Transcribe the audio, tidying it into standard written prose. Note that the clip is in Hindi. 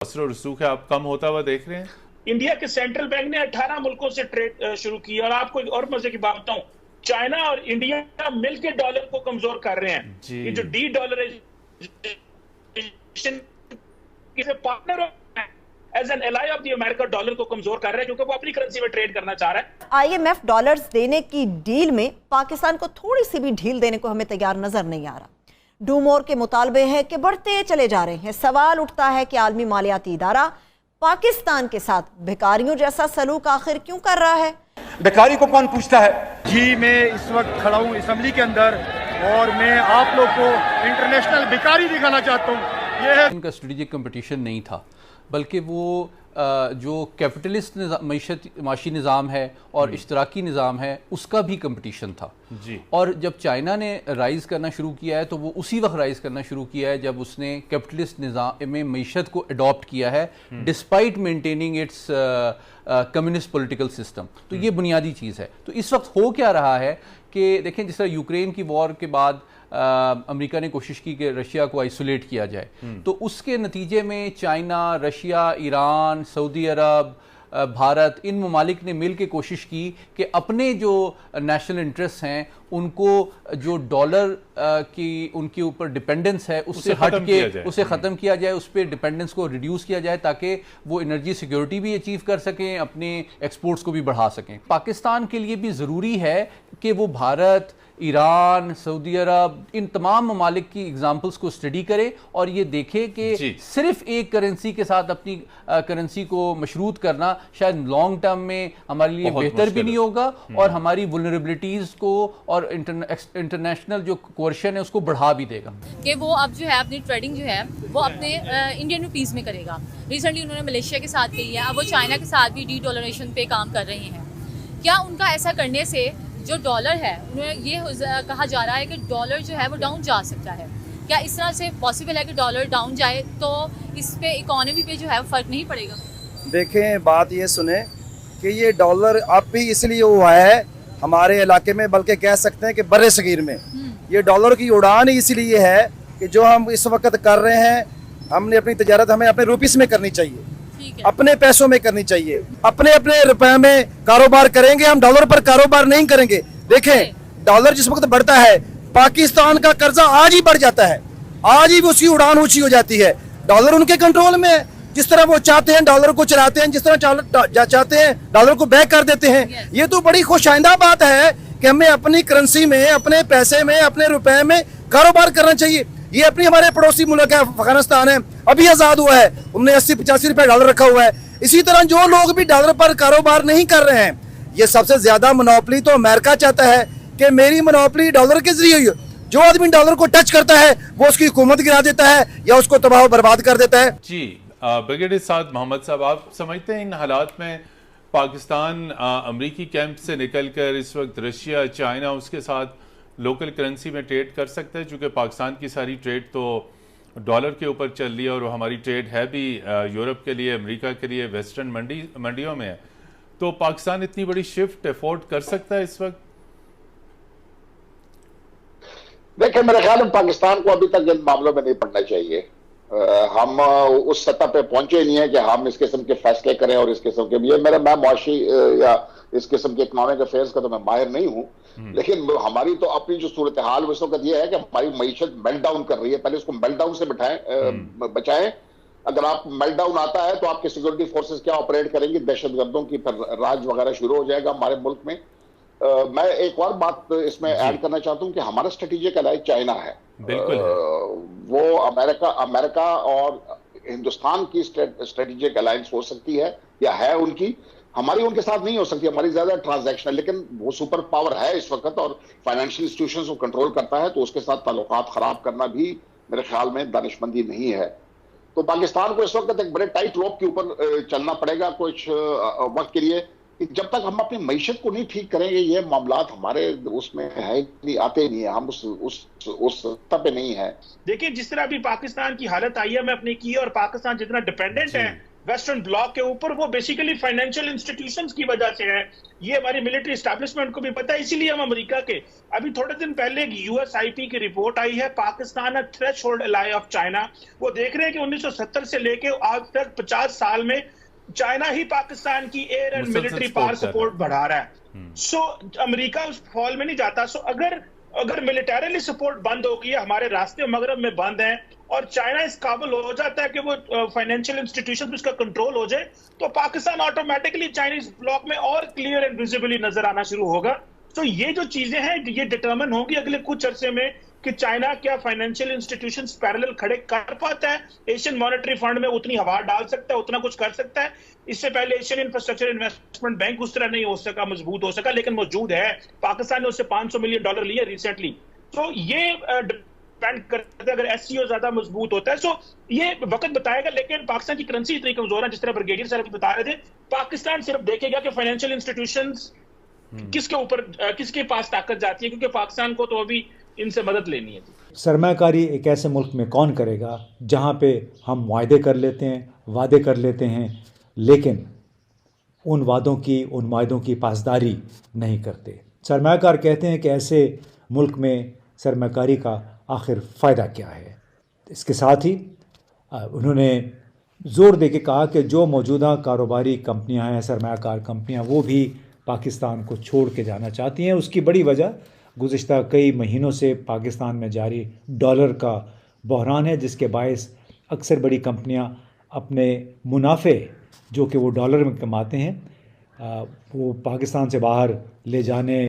और रसूख है आप कम होता हुआ देख रहे हैं? इंडिया के सेंट्रल बैंक ने 18 मुल्कों से ट्रेड शुरू की और आपको और मजे की बात बताऊं, चाइना और इंडिया मिलकर डॉलर को कमजोर कर रहे हैं। ये जो डी डॉलराइजेशन के partner as an ally of the America dollar को कमजोर कर रहा है क्योंकि वो अपनी करेंसी में ट्रेड करना चाह रहा है। आईएमएफ डॉलर्स देने की डील में पाकिस्तान को थोड़ी सी भी ढील देने को हमें तैयार नजर नहीं आ रहा। डूमोर के मुतालबे हैं कि बढ़ते चले जा रहे हैं। सवाल उठता है कि आलमी मालियाती इदारा पाकिस्तान के साथ भिखारियों जैसा सलूक आखिर क्यों कर रहा है? भिखारी को कौन पूछता है? जी मैं इस वक्त खड़ा हूँ असेंबली के अंदर और मैं आप लोग को इंटरनेशनल भिखारी दिखाना चाहता हूँ। ये है इनका स्ट्रेटेजिक कंपटीशन नहीं था, बल्कि वो जो कैपिटलिस्ट माशी निज़ाम है और इश्तराकी निज़ाम है उसका भी कंपटीशन था जी। और जब चाइना ने राइज़ करना शुरू किया है तो वो उसी वक्त राइज़ करना शुरू किया है जब उसने कैपिटलिस्ट निज़ाम में मईशत को अडॉप्ट किया है despite maintaining it's communist political system. तो ये बुनियादी चीज़ है। तो इस वक्त हो क्या रहा है कि देखें, जिस तरह यूक्रेन की वॉर के बाद अमेरिका ने कोशिश की कि रशिया को आइसोलेट किया जाए, तो उसके नतीजे में चाइना, रशिया, ईरान, सऊदी अरब, भारत, इन ममालिक ने मिल के कोशिश की कि अपने जो नेशनल इंटरेस्ट हैं उनको, जो डॉलर की उनके ऊपर डिपेंडेंस है उससे हट के उसे ख़त्म किया जाए, उस पर डिपेंडेंस को रिड्यूस किया जाए ताकि वो एनर्जी सिक्योरिटी भी अचीव कर सकें, अपने एक्सपोर्ट्स को भी बढ़ा सकें। पाकिस्तान के लिए भी ज़रूरी है कि वो भारत, ईरान, सऊदी अरब, इन तमाम ममालिक की एग्जाम्पल्स को स्टडी करे और ये देखे कि सिर्फ एक करेंसी के साथ अपनी करेंसी को मशरूत करना शायद लॉन्ग टर्म में हमारे लिए बेहतर भी नहीं होगा और हमारी वुलनरेबिलिटीज़ को और इंटरनेशनल जो कोर्शन है उसको बढ़ा भी देगा। कि वो अब जो है अपनी ट्रेडिंग जो है वो अपने इंडियन रुपीज़ में करेगा। रिसेंटली उन्होंने मलेशिया के साथ की है, अब वो चाइना के साथ भी डी डॉलरेशन पे काम कर रहे हैं। क्या उनका ऐसा करने से जो डॉलर है, उन्हें ये कहा जा रहा है कि डॉलर जो है वो डाउन जा सकता है, क्या इस तरह से पॉसिबल है कि डॉलर डाउन जाए तो इस पे इकोनॉमी पे जो है फ़र्क नहीं पड़ेगा? देखें, बात ये सुने कि ये डॉलर अब भी इसलिए हुआ है हमारे इलाके में, बल्कि कह सकते हैं कि बर्रे सगीर में ये डॉलर की उड़ान इसलिए है कि जो हम इस वक्त कर रहे हैं, हमने अपनी तजारत हमें अपने रुपीस में करनी चाहिए, अपने पैसों में करनी चाहिए, अपने अपने रुपए में कारोबार करेंगे, हम डॉलर पर कारोबार नहीं करेंगे। देखें, डॉलर जिस वक्त बढ़ता है पाकिस्तान का कर्जा आज ही बढ़ जाता है, आज ही उसकी उड़ान ऊंची हो जाती है। डॉलर उनके कंट्रोल में है, जिस तरह वो चाहते हैं डॉलर को चलाते हैं, जिस तरह चाहते हैं डॉलर को बैक कर देते हैं। ये तो बड़ी खुशाइंदा बात है कि हमें अपनी करेंसी में, अपने पैसे में, अपने रुपए में कारोबार करना चाहिए। ये अपनी हमारे पड़ोसी मुल्क है अफगानिस्तान है, अभी आजाद हुआ है, उन्होंने 80-85 रुपए डॉलर रखा हुआ है। इसी तरह जो लोग भी डॉलर पर कारोबार नहीं कर रहे हैं, ये सबसे ज्यादा मोनोपोली तो अमेरिका चाहता है कि मेरी मोनोपोली डॉलर के जरिए हुई। जो आदमी डॉलर को टच करता है वो उसकी हुकूमत गिरा देता है या उसको तबाह बर्बाद कर देता है। जी, ब्रिगेडियर साद मोहम्मद साहब, आप समझते हैं इन हालात में पाकिस्तान अमरीकी कैंप से निकलकर इस वक्त रशिया, चाइना, उसके साथ लोकल करेंसी में ट्रेड कर सकता है? चूँकि पाकिस्तान की सारी ट्रेड तो डॉलर के ऊपर चल रही है और हमारी ट्रेड है भी यूरोप के लिए, अमेरिका के लिए, वेस्टर्न मंडियों में है, तो पाकिस्तान इतनी बड़ी शिफ्ट अफोर्ड कर सकता है इस वक्त? देखिए, मेरे ख्याल में पाकिस्तान को अभी तक इन मामलों में नहीं पड़ना चाहिए। हम उस सतह पे पहुंचे नहीं है कि हम इस किस्म के फैसले करें और इस किस्म के मैं मुआशी या इस किस्म के इकोनॉमिक अफेयर्स का तो मैं माहिर नहीं हूं, लेकिन हमारी तो अपनी जो सूरत हाल इस वक्त यह है कि हमारी मईशत मेल्ट डाउन कर रही है। पहले उसको मेल्ट डाउन से बचाएं। अगर आप मेल्ट डाउन आता है तो आपके सिक्योरिटी फोर्सेस क्या ऑपरेट करेंगी, दहशतगर्दों की राज वगैरह शुरू हो जाएगा हमारे मुल्क में। मैं एक और बात इसमें ऐड करना चाहता हूं कि हमारा स्ट्रेटेजिक अलाई चाइना है। बिल्कुल वो अमेरिका और हिंदुस्तान की स्ट्रेटेजिक अलायंस हो सकती है या है उनकी, हमारी उनके साथ नहीं हो सकती। हमारी ज्यादा ट्रांजैक्शनल, लेकिन वो सुपर पावर है इस वक्त और फाइनेंशियल इंस्टीट्यूशंस को कंट्रोल करता है, तो उसके साथ ताल्लुकात खराब करना भी मेरे ख्याल में दानिशमंदी नहीं है। तो पाकिस्तान को इस वक्त एक बड़े टाइट रोप के ऊपर चलना पड़ेगा कुछ वक्त के लिए। जब तक हम अपनी मईशत को नहीं ठीक करेंगे, ये मामलात हमारे उसमें है नहीं, आते नहीं है, हम उस सतह पे नहीं है। देखिए, जिस तरह अभी पाकिस्तान की हालत IMF ने की और पाकिस्तान जितना डिपेंडेंट है वेस्टर्न ब्लॉक के ऊपर, वो बेसिकली फाइनेंशियल इंस्टीट्यूशंस की वजह से है। ये हमारी मिलिट्री एस्टैब्लिशमेंट को भी पता है, इसीलिए हम अमेरिका के, अभी थोड़े दिन पहले एक यूएसआईपी की रिपोर्ट आई है, Pakistan threshold ally of China. वो देख रहे हैं कि 1970 से लेके आज तक 50 साल में चाइना ही पाकिस्तान की air and military power support बढ़ा रहा है। सो अमेरिका उस फॉल में नहीं जाता। सो अगर मिलिटरीली सपोर्ट बंद होगी, हमारे रास्ते मगरब में बंद हैं और चाइना इस काबिल हो जाता है कि वो फाइनेंशियल इंस्टीट्यूशन उसका कंट्रोल हो जाए, तो पाकिस्तान ऑटोमेटिकली चाइनीज ब्लॉक में और क्लियर एंड विजिबली नजर आना शुरू होगा। तो ये जो चीजें हैं ये डिटरमिन होंगी अगले कुछ अरसे में कि चाइना क्या फाइनेंशियल इंस्टीट्यूशंस पैरेलल खड़े कर पाता है, एशियन मॉनेटरी फंड में उतनी हवा डाल सकता है, उतना कुछ कर सकता है। इससे पहले एशियन इंफ्रास्ट्रक्चर इन्वेस्टमेंट बैंक उस तरह नहीं हो सका, मजबूत हो सका, लेकिन मौजूद है। पाकिस्तान ने उससे $500 मिलियन लिए रिसेंटली। तो ये डिपेंड करता है, अगर एससीओ ज्यादा मजबूत होता है। सो ये वक्त बताएगा, लेकिन पाकिस्तान की करेंसी इतनी कमजोर है, जिस तरह ब्रिगेडियर साहब बता रहे थे, पाकिस्तान सिर्फ देखेगा कि फाइनेंशियल इंस्टीट्यूशंस किसके ऊपर, किसके पास ताकत जाती है, क्योंकि पाकिस्तान को तो अभी इनसे मदद लेनी है। सरमाकारी एक ऐसे मुल्क में कौन करेगा जहाँ पे हम वादे कर लेते हैं लेकिन उन वादों की, उन वादों की पासदारी नहीं करते। सरमाकार कहते हैं कि ऐसे मुल्क में सरमाकारी का आखिर फ़ायदा क्या है। इसके साथ ही उन्होंने ज़ोर दे के कहा कि जो मौजूदा कारोबारी कंपनियां हैं, सरमाकार कंपनियां, वो भी पाकिस्तान को छोड़ के जाना चाहती हैं। उसकी बड़ी वजह गुज़िश्ता कई महीनों से पाकिस्तान में जारी डॉलर का बहरान है, जिसके बायस अक्सर बड़ी कंपनियां अपने मुनाफे जो कि वो डॉलर में कमाते हैं वो पाकिस्तान से बाहर ले जाने